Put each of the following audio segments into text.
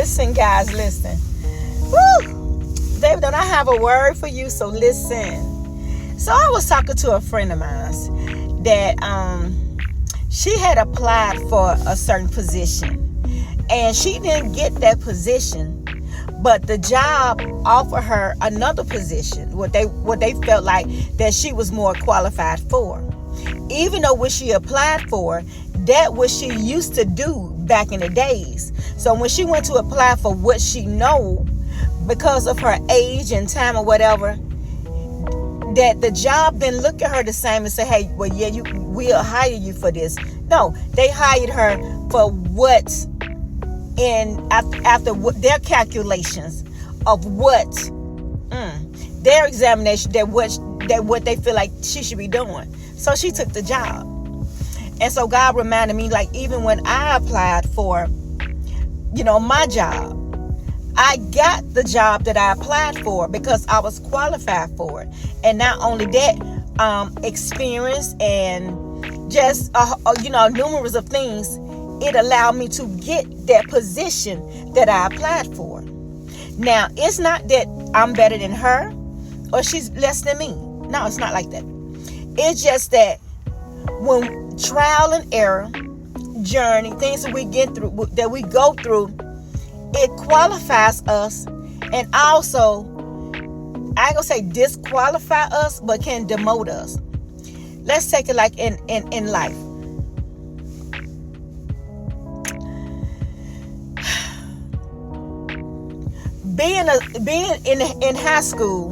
Listen, guys, listen. Woo! David, don't I have a word for you? So listen. So I was talking to a friend of mine that she had applied for a certain position, and she didn't get that position, but the job offered her another position, what they felt like that she was more qualified for. Even though what she applied for, that what she used to do back in the days. So when she went to apply for what she know, because of her age and time or whatever, that the job didn't look at her the same and say, hey, well, yeah, we'll hire you for this. No, they hired her for what after their calculations of what their examination, that what they feel like she should be doing. So she took the job. And so God reminded me, like, even when I applied for, my job, I got the job that I applied for because I was qualified for it. And not only that, experience and just, numerous of things, it allowed me to get that position that I applied for. Now, it's not that I'm better than her or she's less than me. No, it's not like that. It's just that when trial and error, journey, things that we get through, that we go through, it qualifies us, and also, I ain't gonna say disqualify us, but can demote us. Let's take it like in life. Being in high school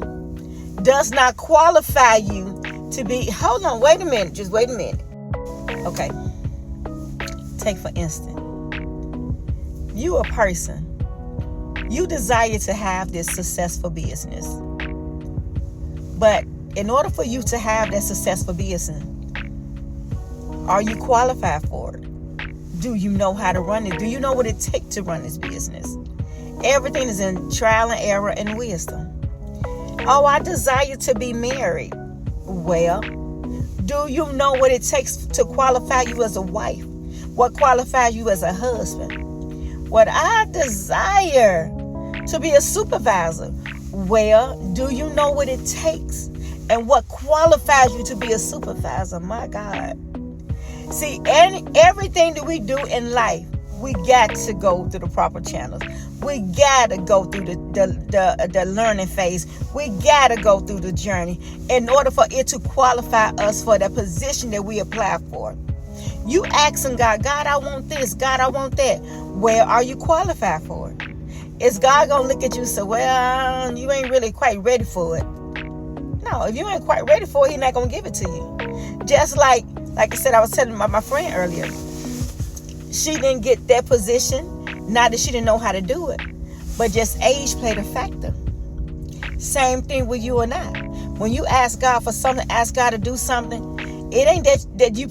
does not qualify you to be. Hold on, wait a minute. Just wait a minute. Okay. Take for instance, you a person. You desire to have this successful business, but in order for you to have that successful business, are you qualified for it? Do you know how to run it? Do you know what it takes to run this business? Everything is in trial and error and wisdom. Oh, I desire to be married. Well, do you know what it takes to qualify you as a wife? What qualifies you as a husband? What I desire to be a supervisor. Well, do you know what it takes and what qualifies you to be a supervisor? My God. See, everything that we do in life, we got to go through the proper channels. We got to go through the learning phase. We got to go through the journey in order for it to qualify us for the position that we apply for. You asking God, I want this. God, I want that. Well, are you qualified for it? Is God going to look at you and say, well, you ain't really quite ready for it? No, if you ain't quite ready for it, He's not going to give it to you. Just like I said, I was telling my friend earlier, she didn't get that position. Not that she didn't know how to do it, but just age played a factor. Same thing with you and I. When you ask God for something, ask God to do something, it ain't that you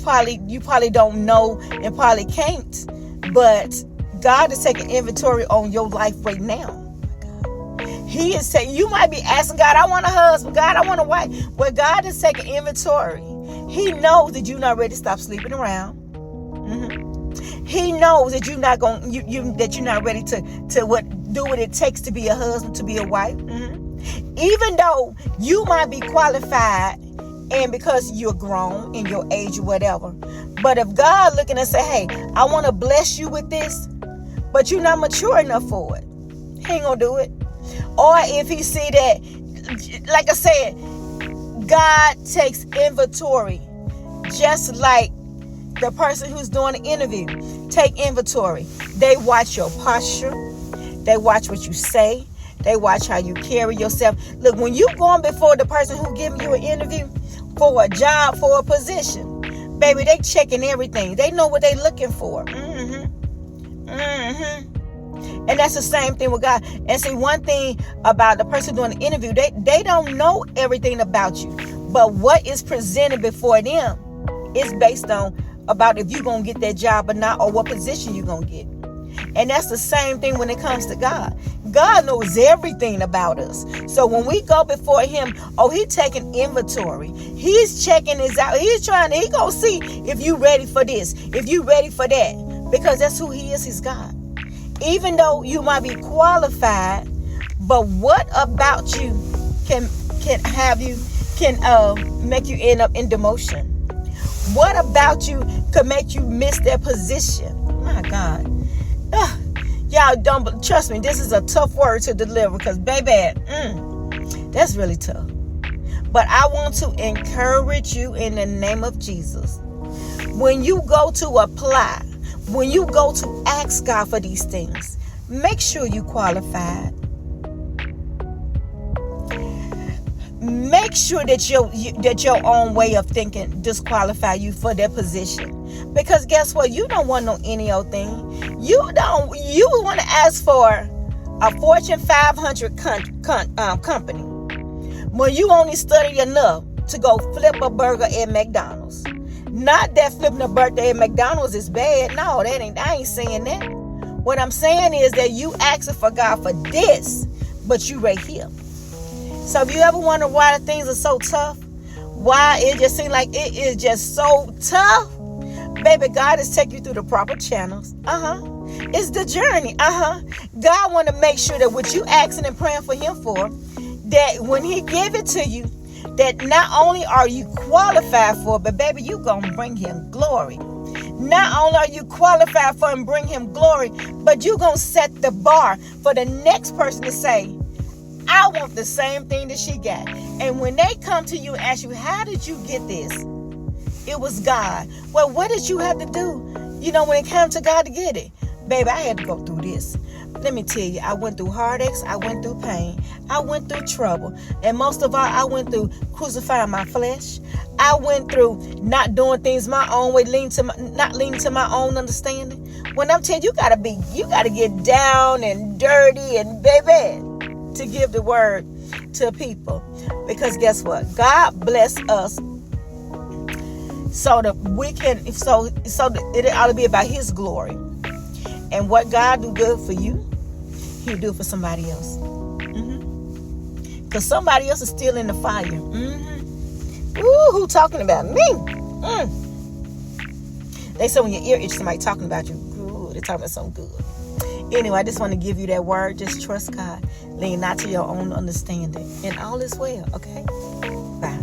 probably don't know and probably can't, but God is taking inventory on your life right now. He is saying, you might be asking God, I want a husband, God, I want a wife. Well, God is taking inventory. He knows that you're not ready to stop sleeping around. He knows that you're not going, that you're not ready to do what it takes to be a husband, to be a wife. Even though you might be qualified, and because you're grown in your age or whatever, but if God looking and say, hey, I want to bless you with this, but you're not mature enough for it, He ain't gonna do it. Or if He see that, like I said, God takes inventory, just like the person who's doing the interview. Take inventory. They watch your posture. They watch what you say. They watch how you carry yourself. Look, when you going before the person who giving you an interview for a job, for a position, baby, they checking everything. They know what they looking for. And that's the same thing with God. And see, one thing about the person doing the interview, they don't know everything about you. But what is presented before them is based on about if you're going to get that job or not, or what position you're going to get. And that's the same thing when it comes to God. God knows everything about us. So when we go before Him, He's taking inventory. He's checking this out. He's going to see if you ready for this, if you ready for that. Because that's who He is. He's God. Even though you might be qualified, but what about you can make you end up in demotion? What about you could make you miss that position? My God. Y'all don't trust me. This is a tough word to deliver because, baby, that's really tough. But I want to encourage you in the name of Jesus. When you go to apply, when you go to ask God for these things, make sure you qualified. Make sure that your own way of thinking disqualify you for that position. Because guess what? You don't want no any old thing. You want to ask for a Fortune 500 company when you only study enough to go flip a burger at McDonald's. Not that flipping a burger at McDonald's is bad. No, I ain't saying that. What I'm saying is that you asking for God for this, but you right here. So if you ever wonder why things are so tough, why it just seems like it is just so tough, baby, God is taking you through the proper channels. It's the journey. God want to make sure that what you asking and praying for him for, that when he give it to you, that not only are you qualified for, but baby, you gonna bring him glory. Not only are you qualified for and bring him glory, but you gonna set the bar for the next person to say, I want the same thing that she got. And when they come to you and ask you, how did you get this? It was God. Well, what did you have to do? When it came to God to get it? Baby, I had to go through this. Let me tell you, I went through heartaches. I went through pain. I went through trouble. And most of all, I went through crucifying my flesh. I went through not doing things my own way, not leaning to my own understanding. When I'm telling you, you gotta get down and dirty and baby, to give the word to people. Because guess what? God bless us so that we can, so that it ought to be about his glory. And what God do good for you, he'll do it for somebody else. Because somebody else is still in the fire. Ooh, who talking about me? They say when your ear itches, somebody talking about you. Ooh, they're talking about something good. Anyway, I just want to give you that word. Just trust God. Lean not to your own understanding. And all is well, okay? Bye.